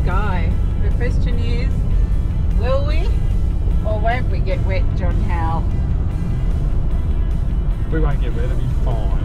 sky. The question is, will we or won't we get wet, John Howell? We won't get wet, it'll be fine.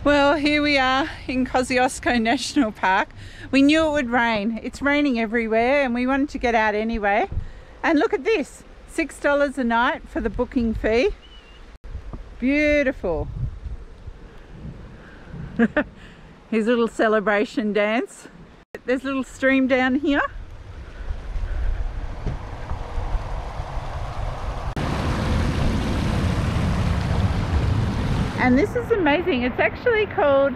Well, here we are in Kosciuszko National Park. We knew it would rain. It's raining everywhere and we wanted to get out anyway. And look at this, $6 a night for the booking fee. Beautiful. Here's a little celebration dance. There's a little stream down here. And this is amazing. It's actually called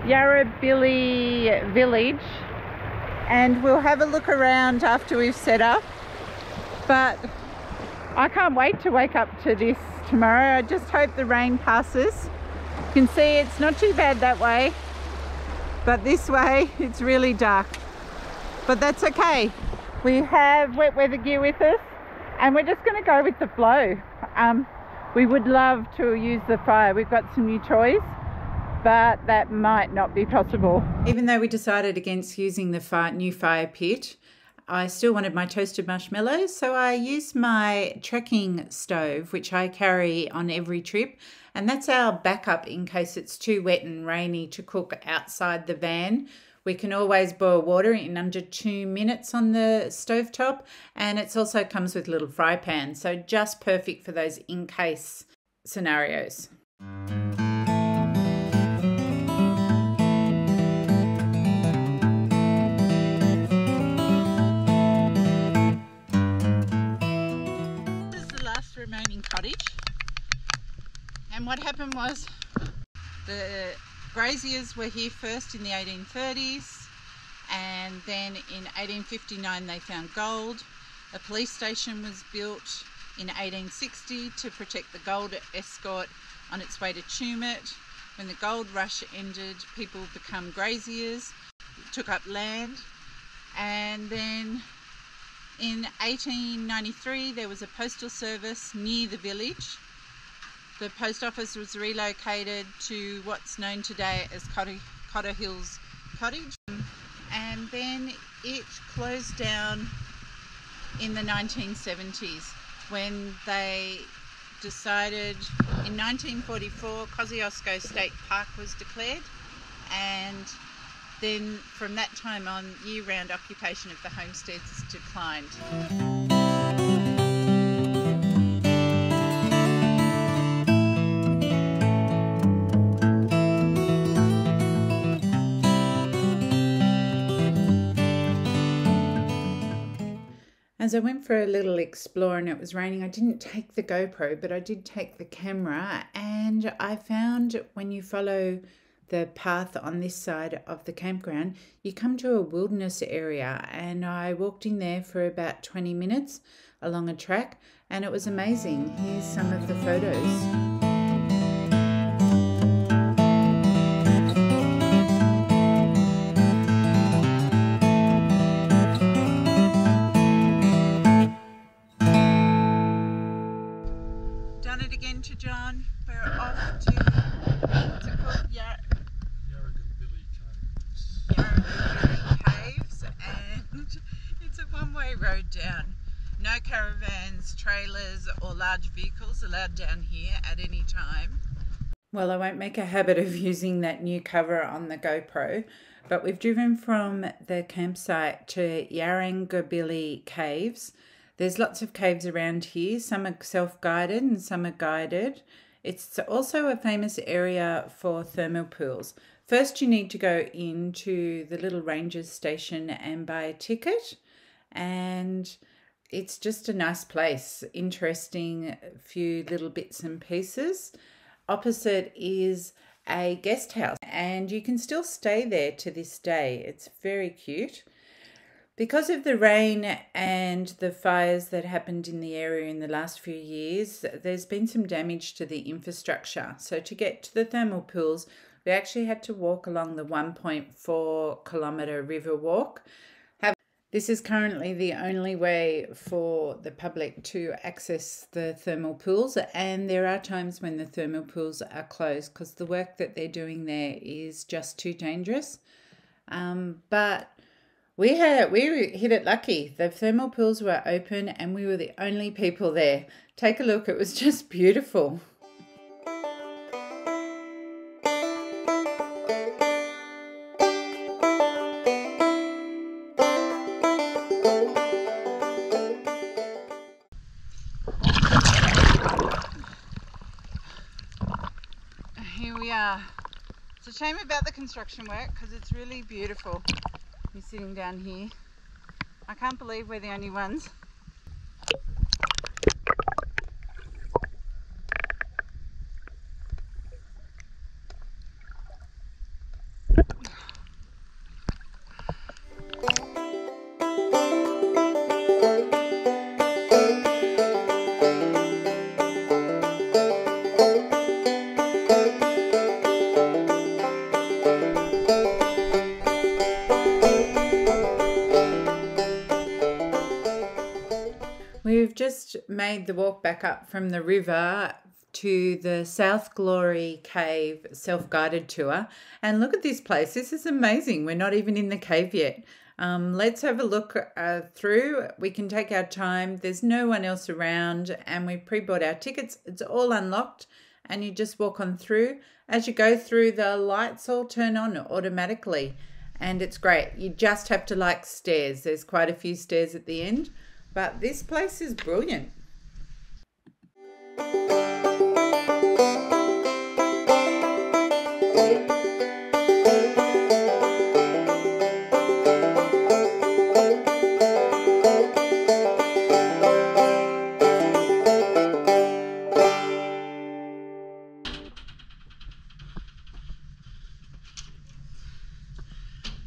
Yarrowbilly Village, and we'll have a look around after we've set up. But I can't wait to wake up to this tomorrow. I just hope the rain passes. You can see it's not too bad that way, but this way it's really dark. But that's okay. We have wet weather gear with us and we're just going to go with the flow. We would love to use the fire. We've got some new toys, but that might not be possible. Even though we decided against using the new fire pit, I still wanted my toasted marshmallows, so I used my trekking stove, which I carry on every trip, and that's our backup in case it's too wet and rainy to cook outside the van. We can always boil water in under 2 minutes on the stovetop, and it also comes with a little fry pan, so just perfect for those in-case scenarios. This is the last remaining cottage, and what happened was the graziers were here first in the 1830s, and then in 1859 they found gold. A police station was built in 1860 to protect the gold escort on its way to Tumut. When the gold rush ended, people became graziers, took up land, and then in 1893 there was a postal service near the village. The post office was relocated to what's known today as Cotter Hills Cottage, and then it closed down in the 1970s when they decided in 1944 Kosciuszko State Park was declared, and then from that time on year-round occupation of the homesteads declined. As I went for a little explore and it was raining, I didn't take the GoPro, but I did take the camera, and I found when you follow the path on this side of the campground, you come to a wilderness area, and I walked in there for about 20 minutes along a track, and it was amazing. Here's some of the photos. To John, we're off to what's it called? Yarrowbilly Caves, and it's a one-way road down. No caravans, trailers or large vehicles allowed down here at any time. Well, I won't make a habit of using that new cover on the GoPro, but we've driven from the campsite to Yarrangobilly Caves. There's lots of caves around here. Some are self-guided and some are guided. It's also a famous area for thermal pools. First, you need to go into the little ranger's station and buy a ticket, and it's just a nice place, interesting few little bits and pieces. Opposite is a guest house, and you can still stay there to this day. It's very cute. Because of the rain and the fires that happened in the area in the last few years, there's been some damage to the infrastructure. So to get to the thermal pools, we actually had to walk along the 1.4 kilometre river walk. This is currently the only way for the public to access the thermal pools, and there are times when the thermal pools are closed because the work that they're doing there is just too dangerous. But we hit it lucky. The thermal pools were open and we were the only people there. Take a look, it was just beautiful. Here we are. It's a shame about the construction work because it's really beautiful. You're sitting down here. I can't believe we're the only ones. We've just made the walk back up from the river to the South Glory Cave self-guided tour, and look at this place. This is amazing. We're not even in the cave yet. Let's have a look through. We can take our time. There's no one else around, and we pre-bought our tickets. It's all unlocked, and you just walk on through. As you go through, the lights all turn on automatically, and it's great. You just have to like stairs. There's quite a few stairs at the end. But this place is brilliant.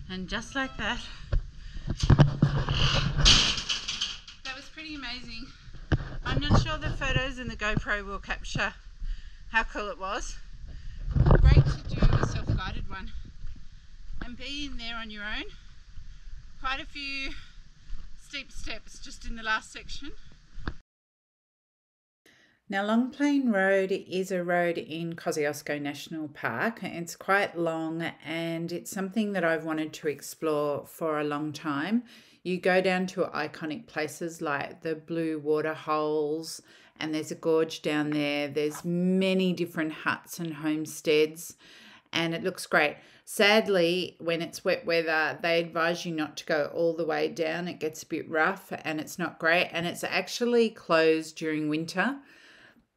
And just like that, pretty amazing. I'm not sure the photos in the GoPro will capture how cool it was. Great to do a self-guided one and be in there on your own. Quite a few steep steps just in the last section. Now, Long Plain Road is a road in Kosciuszko National Park. It's quite long and it's something that I've wanted to explore for a long time. You go down to iconic places like the Blue Water Holes, and there's a gorge down there. There's many different huts and homesteads, and it looks great. Sadly, when it's wet weather, they advise you not to go all the way down. It gets a bit rough and it's not great, and it's actually closed during winter.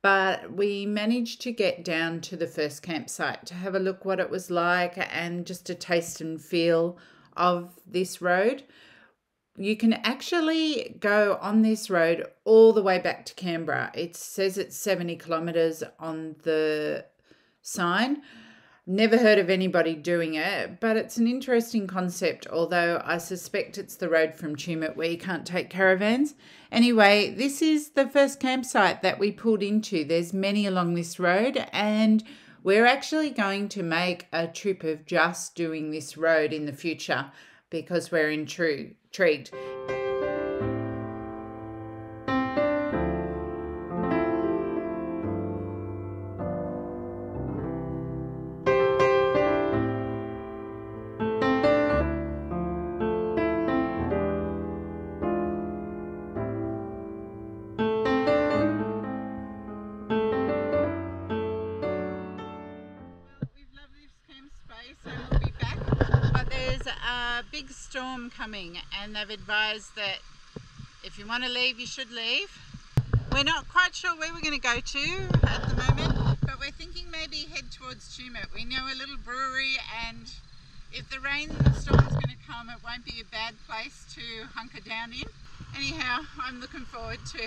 But we managed to get down to the first campsite to have a look what it was like and just a taste and feel of this road. You can actually go on this road all the way back to Canberra. It says it's 70 kilometres on the sign. Never heard of anybody doing it, but it's an interesting concept, although I suspect it's the road from Tumut where you can't take caravans. Anyway, this is the first campsite that we pulled into. There's many along this road, and we're actually going to make a trip of just doing this road in the future because we're intrigued. big storm coming, and they've advised that if you want to leave, you should leave. We're not quite sure where we're going to go to at the moment, but we're thinking maybe head towards Tumut. We know a little brewery, and if the rainstorm's going to come, it won't be a bad place to hunker down in. Anyhow, I'm looking forward to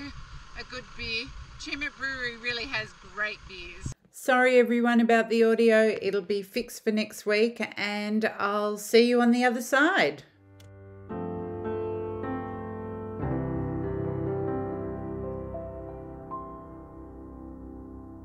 a good beer. Tumut Brewery really has great beers. Sorry everyone about the audio. It'll be fixed for next week, and I'll see you on the other side.